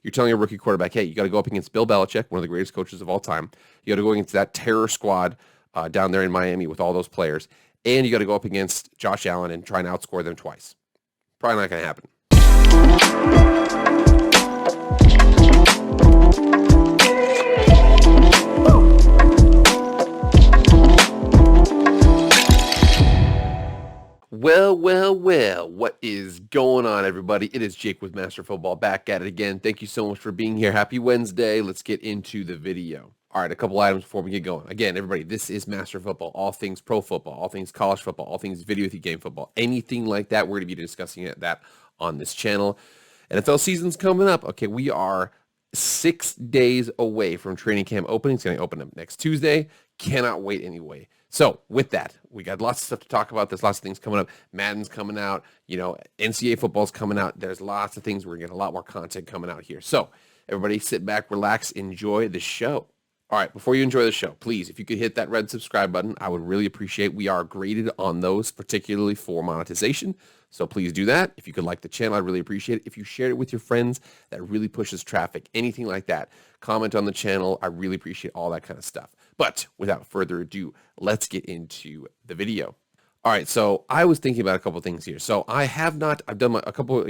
You're telling a rookie quarterback, hey, you got to go up against Bill Belichick, one of the greatest coaches of all time. You got to go against that terror squad down there in Miami with all those players. And you got to go up against Josh Allen and try and outscore them twice. Probably not going to happen. Well, what is going on, everybody? It is Jake with Master Football back at it again. Thank you so much for being here. Happy Wednesday. Let's get into the video. All right, a couple items before we get going. Again, everybody, this is Master Football, all things pro football, all things college football, all things video game football, anything like that. We're going to be discussing that on this channel. NFL season's coming up. Okay, we are 6 days away from training camp opening. It's going to open up next Tuesday. Cannot wait anyway. So with that, we got lots of stuff to talk about. There's lots of things coming up. Madden's coming out. NCAA football's coming out. There's lots of things. We're going to get a lot more content coming out here. So everybody sit back, relax, enjoy the show. All right, before you enjoy the show, please, if you could hit that red subscribe button, I would really appreciate. We are graded on those, particularly for monetization. So please do that. If you could like the channel, I'd really appreciate it. If you share it with your friends, that really pushes traffic, anything like that. Comment on the channel. I really appreciate all that kind of stuff. But without further ado, let's get into the video. All right, so I was thinking about a couple of things here. So I've done a couple,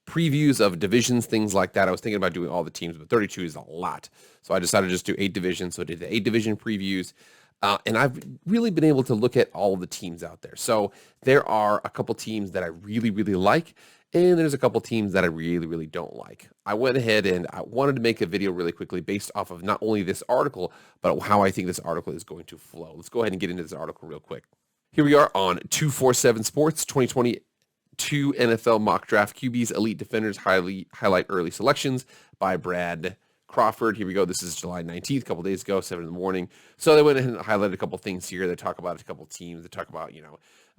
previews of divisions, things like that. I was thinking about doing all the teams, but 32 is a lot. So I decided to just do 8 divisions. So I did the 8 division previews. And I've really been able to look at all of the teams out there. So there are a couple teams that I really, really like. And there's a couple teams that I really, really don't like. I went ahead and I wanted to make a video really quickly based off of not only this article, but how I think this article is going to flow. Let's go ahead and get into this article real quick. Here we are on 247 Sports 2022 NFL Mock Draft QBs Elite Defenders Highlight Early Selections by Brad Crawford. Here we go. This is July 19th, a couple days ago, 7 in the morning. So they went ahead and highlighted a couple things here. They talk about a couple teams. They talk about,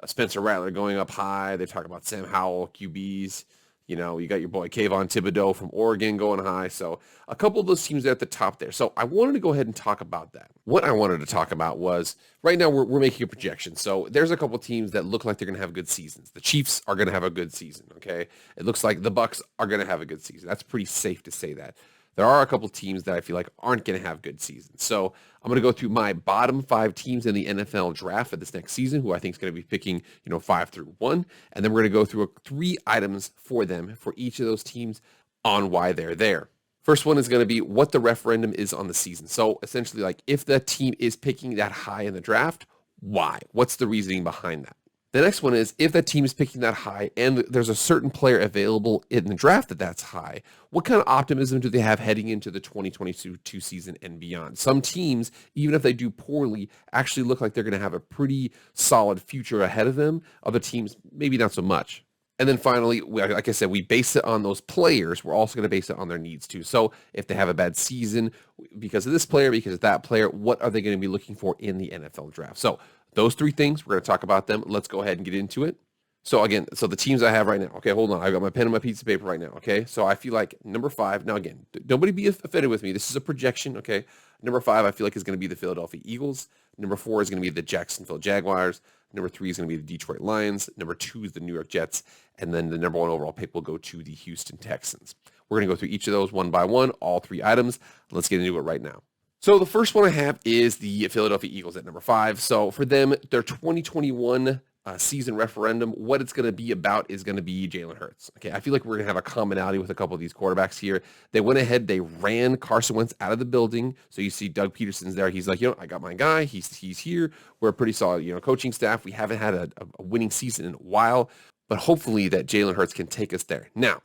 Spencer Rattler going up high. They talk about Sam Howell, QBs. You got your boy Kayvon Thibodeau from Oregon going high. So a couple of those teams are at the top there. So I wanted to go ahead and talk about that. What I wanted to talk about was, right now we're making a projection. So there's a couple teams that look like they're going to have good seasons. The Chiefs are going to have a good season, okay? It looks like the Bucs are going to have a good season. That's pretty safe to say that. There are a couple teams that I feel like aren't going to have good seasons. So I'm going to go through my bottom 5 teams in the NFL draft for this next season, who I think is going to be picking, 5 through 1. And then we're going to go through 3 items for them, for each of those teams, on why they're there. First one is going to be what the referendum is on the season. So essentially, like, if the team is picking that high in the draft, why? What's the reasoning behind that? The next one is, if that team is picking that high and there's a certain player available in the draft that's high, what kind of optimism do they have heading into the 2022 season and beyond? Some teams, even if they do poorly, actually look like they're going to have a pretty solid future ahead of them. Other teams, maybe not so much. And then finally, like I said, we base it on those players. We're also going to base it on their needs too. So if they have a bad season because of this player, because of that player, what are they going to be looking for in the NFL draft? So those 3 things, we're going to talk about them. Let's go ahead and get into it. So again, the teams I have right now. Okay, hold on. I've got my pen and my piece of paper right now. Okay, so I feel like number 5. Now again, nobody be offended with me. This is a projection. Okay, number 5 I feel like is going to be the Philadelphia Eagles. Number 4 is going to be the Jacksonville Jaguars. Number 3 is going to be the Detroit Lions. Number 2 is the New York Jets. And then the number 1 overall pick will go to the Houston Texans. We're going to go through each of those one by one, all 3 items. Let's get into it right now. So the first one I have is the Philadelphia Eagles at number 5. So for them, their 2021 season referendum, what it's going to be about is going to be Jalen Hurts. Okay, I feel like we're going to have a commonality with a couple of these quarterbacks here. They went ahead, they ran Carson Wentz out of the building. So you see Doug Peterson's there. He's like, I got my guy. He's here. We're a pretty solid, coaching staff. We haven't had a winning season in a while, but hopefully that Jalen Hurts can take us there. Now,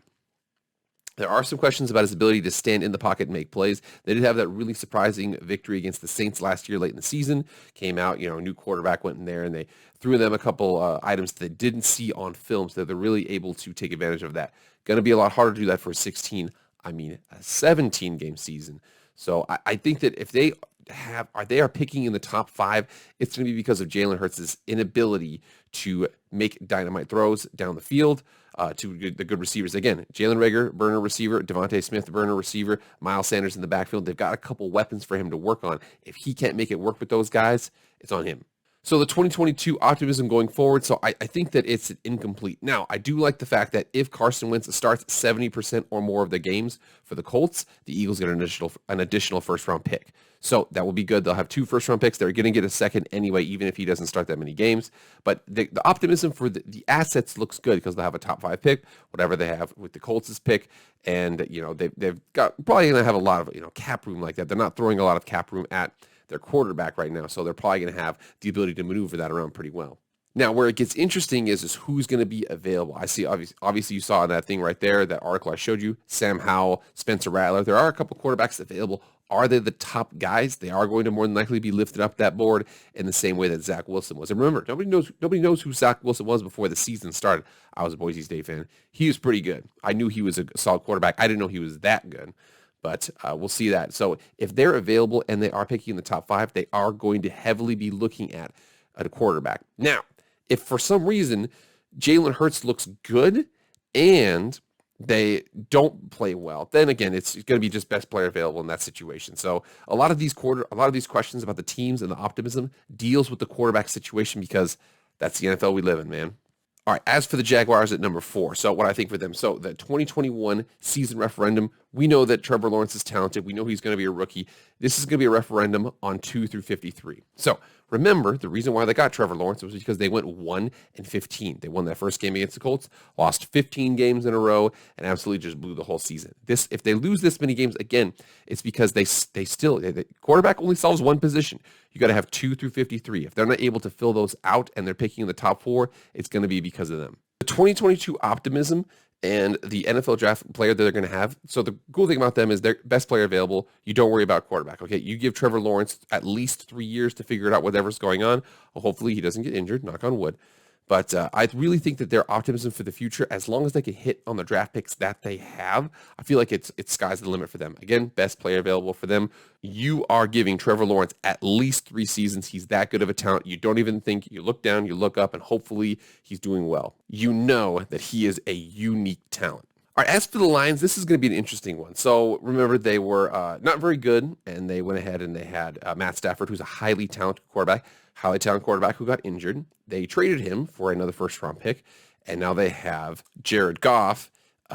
there are some questions about his ability to stand in the pocket and make plays. They did have that really surprising victory against the Saints last year late in the season. Came out, a new quarterback went in there, and they threw them a couple items that they didn't see on film, so they're really able to take advantage of that. Going to be a lot harder to do that for a 17-game season. So I think that if they are picking in the top 5, it's going to be because of Jalen Hurts' inability to make dynamite throws down the field. To the good receivers. Again, Jalen Reagor, burner receiver, Devontae Smith, burner receiver, Miles Sanders in the backfield. They've got a couple weapons for him to work on. If he can't make it work with those guys, it's on him. So the 2022 optimism going forward, so I think that it's incomplete. Now, I do like the fact that if Carson Wentz starts 70% or more of the games for the Colts, the Eagles get an additional first-round pick. So that will be good. They'll have 2 first-round picks. They're going to get a second anyway, even if he doesn't start that many games. But the optimism for the assets looks good because they'll have a top 5 pick, whatever they have with the Colts' pick. And, they've got probably going to have a lot of, cap room like that. They're not throwing a lot of cap room at their quarterback right now, so they're probably going to have the ability to maneuver that around pretty well. Now, where it gets interesting is who's going to be available. I see, obviously, you saw that thing right there, that article I showed you, Sam Howell, Spencer Rattler. There are a couple quarterbacks available. Are they the top guys? They are going to more than likely be lifted up that board in the same way that Zach Wilson was. And remember, nobody knows who Zach Wilson was before the season started. I was a Boise State fan. He was pretty good. I knew he was a solid quarterback. I didn't know he was that good. But we'll see that. So if they're available and they are picking in the top 5, they are going to heavily be looking at a quarterback. Now, if for some reason Jalen Hurts looks good and they don't play well, then again, it's going to be just best player available in that situation. So a lot of these questions about the teams and the optimism deals with the quarterback situation because that's the NFL we live in, man. All right, as for the Jaguars at number 4, so what I think for them. So the 2021 season referendum, we know that Trevor Lawrence is talented. We know he's going to be a rookie. This is going to be a referendum on 2 through 53. So remember, the reason why they got Trevor Lawrence was because they went 1-15. They won that first game against the Colts, lost 15 games in a row, and absolutely just blew the whole season. If they lose this many games, again, it's because the quarterback only solves one position. You got to have 2 through 53. If they're not able to fill those out and they're picking in the top 4, it's going to be because of them. The 2022 optimism and the NFL draft player that they're going to have. So the cool thing about them is they're best player available. You don't worry about quarterback. Okay, you give Trevor Lawrence at least 3 years to figure it out, whatever's going on. Well, hopefully he doesn't get injured, knock on wood. But I really think that their optimism for the future, as long as they can hit on the draft picks that they have, I feel like it's sky's the limit for them. Again, best player available for them. You are giving Trevor Lawrence at least 3 seasons. He's that good of a talent. You don't even think. You look down, you look up, and hopefully he's doing well. You know that he is a unique talent. All right, as for the Lions, this is going to be an interesting one. So remember, they were not very good, and they went ahead and they had Matt Stafford, who's a highly talented quarterback who got injured. They traded him for another first-round pick, and now they have Jared Goff,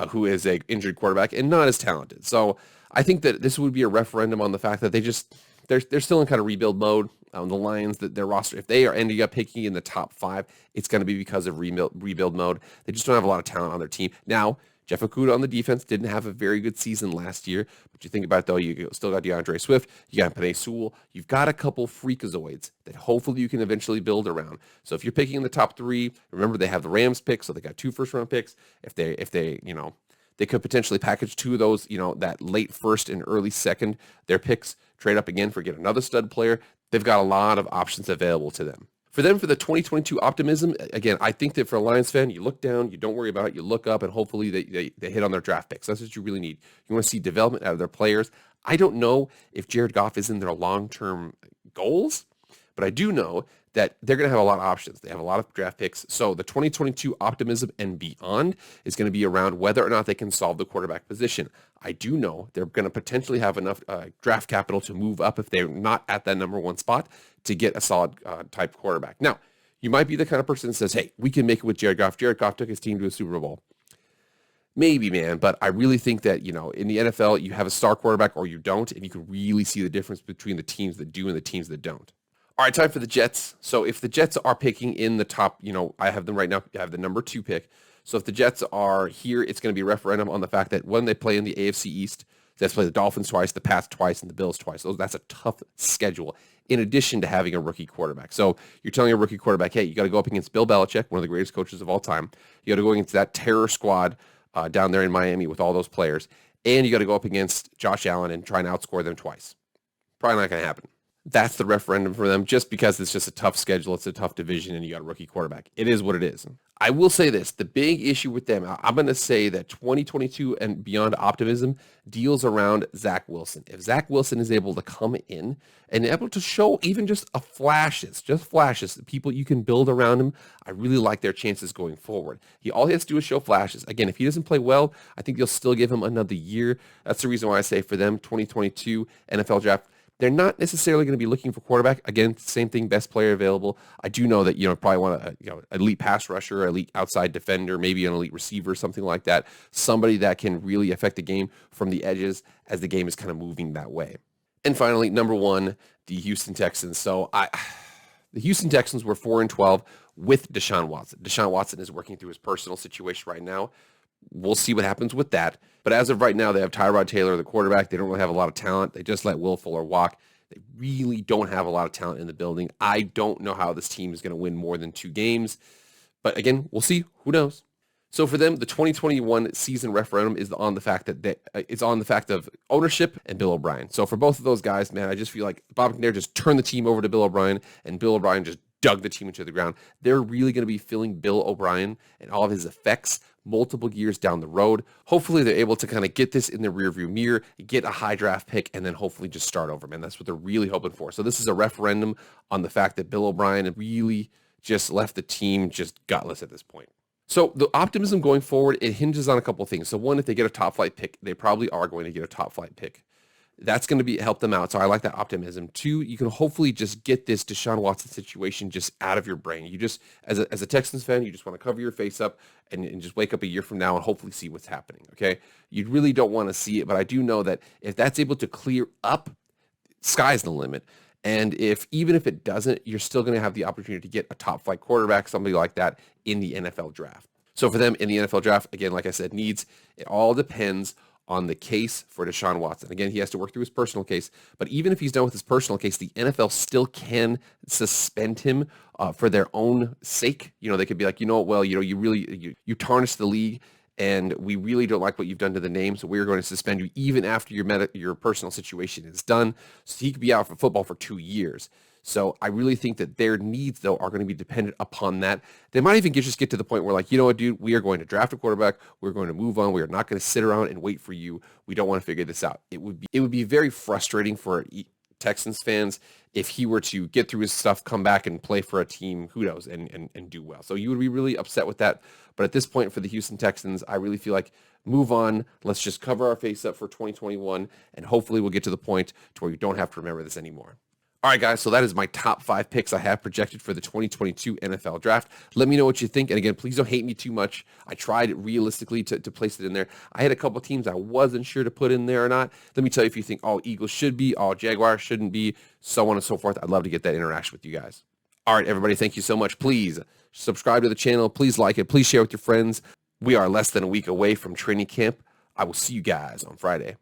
who is an injured quarterback and not as talented. So I think that this would be a referendum on the fact that they're still in kind of rebuild mode. The Lions, that their roster, if they are ending up picking in the top 5, it's going to be because of rebuild mode. They just don't have a lot of talent on their team. Now, Jeff Okudah on the defense didn't have a very good season last year, but you think about it, though, you still got DeAndre Swift, you got Penei Sewell, you've got a couple freakazoids that hopefully you can eventually build around. So if you're picking in the top 3, remember they have the Rams pick, so they got 2 first-round picks. If they they could potentially package 2 of those, that late first and early second, their picks, trade up again for get another stud player. They've got a lot of options available to them. For them, for the 2022 optimism, again, I think that for a Lions fan, you look down, you don't worry about it, you look up, and hopefully they hit on their draft picks. That's what you really need. You want to see development out of their players. I don't know if Jared Goff is in their long-term goals, but I do know that they're going to have a lot of options. They have a lot of draft picks. So the 2022 optimism and beyond is going to be around whether or not they can solve the quarterback position. I do know they're going to potentially have enough draft capital to move up if they're not at that number 1 spot to get a solid type quarterback. Now, you might be the kind of person that says, hey, we can make it with Jared Goff. Jared Goff took his team to a Super Bowl. Maybe, man, but I really think that, in the NFL, you have a star quarterback or you don't, and you can really see the difference between the teams that do and the teams that don't. All right, time for the Jets. So if the Jets are picking in the top, I have them right now. I have the number 2 pick. So if the Jets are here, it's going to be a referendum on the fact that when they play in the AFC East, they have to play the Dolphins twice, the Pats twice, and the Bills twice. That's a tough schedule, in addition to having a rookie quarterback. So you're telling a rookie quarterback, hey, you got to go up against Bill Belichick, one of the greatest coaches of all time. You got to go against that terror squad down there in Miami with all those players. And you got to go up against Josh Allen and try and outscore them twice. Probably not going to happen. That's the referendum for them, just because it's just a tough schedule. It's a tough division, and you got a rookie quarterback. It is what it is. I will say this. The big issue with them, I'm going to say that 2022 and beyond optimism deals around Zach Wilson. If Zach Wilson is able to come in and able to show even just flashes, people you can build around him, I really like their chances going forward. All he has to do is show flashes. Again, if he doesn't play well, I think you'll still give him another year. That's the reason why I say for them, 2022 NFL draft, They're not necessarily going to be looking for quarterback. Again, same thing, best player available. I do know that, probably want a, elite pass rusher, elite outside defender, maybe an elite receiver, something like that. Somebody that can really affect the game from the edges as the game is kind of moving that way. And finally, number one, the Houston Texans. The Houston Texans were 4-12 with Deshaun Watson. Deshaun Watson is working through his personal situation right now. We'll see what happens with that. But as of right now, they have Tyrod Taylor, the quarterback. They don't really have a lot of talent. They just let Will Fuller walk. They really don't have a lot of talent in the building. I don't know how this team is going to win more than 2 games. But again, we'll see. Who knows? So for them, the 2021 season referendum is on the fact that it's on the fact of ownership and Bill O'Brien. So for both of those guys, man, I just feel like Bob McNair just turned the team over to Bill O'Brien, and Bill O'Brien just dug the team into the ground. They're really going to be feeling Bill O'Brien and all of his effects multiple years down the road. Hopefully they're able to kind of get this in the rearview mirror, get a high draft pick, and then hopefully just start over, man. That's what they're really hoping for. So this is a referendum on the fact that Bill O'Brien really just left the team just gutless at this point. So the optimism going forward, it hinges on a couple of things. So one, if they get a top flight pick, they probably are going to get a top flight pick. That's going to help them out. So I like that optimism. 2, you can hopefully just get this Deshaun Watson situation just out of your brain. You just, as a Texans fan, you just want to cover your face up and just wake up a year from now and hopefully see what's happening, okay? You really don't want to see it, but I do know that if that's able to clear up, sky's the limit. And even if it doesn't, you're still going to have the opportunity to get a top flight quarterback, somebody like that, in the NFL draft. So for them in the NFL draft, again, like I said, it all depends on the case for Deshaun Watson. Again, he has to work through his personal case, but even if he's done with his personal case, the NFL still can suspend him for their own sake. They could be like, you tarnished the league, and we really don't like what you've done to the name, so we're going to suspend you even after your personal situation is done. So he could be out for football for 2 years. So I really think that their needs, though, are going to be dependent upon that. They might even just get to the point where, like, you know what, dude, we are going to draft a quarterback. We're going to move on. We are not going to sit around and wait for you. We don't want to figure this out. It would be very frustrating for Texans fans if he were to get through his stuff, come back and play for a team, who knows, and do well. So you would be really upset with that. But at this point for the Houston Texans, I really feel like move on. Let's just cover our face up for 2021, and hopefully we'll get to the point to where you don't have to remember this anymore. All right, guys, so that is my top 5 picks I have projected for the 2022 NFL Draft. Let me know what you think. And again, please don't hate me too much. I tried realistically to place it in there. I had a couple teams I wasn't sure to put in there or not. Let me tell you if you think all Eagles should be, all Jaguars shouldn't be, so on and so forth. I'd love to get that interaction with you guys. All right, everybody, thank you so much. Please subscribe to the channel. Please like it. Please share with your friends. We are less than a week away from training camp. I will see you guys on Friday.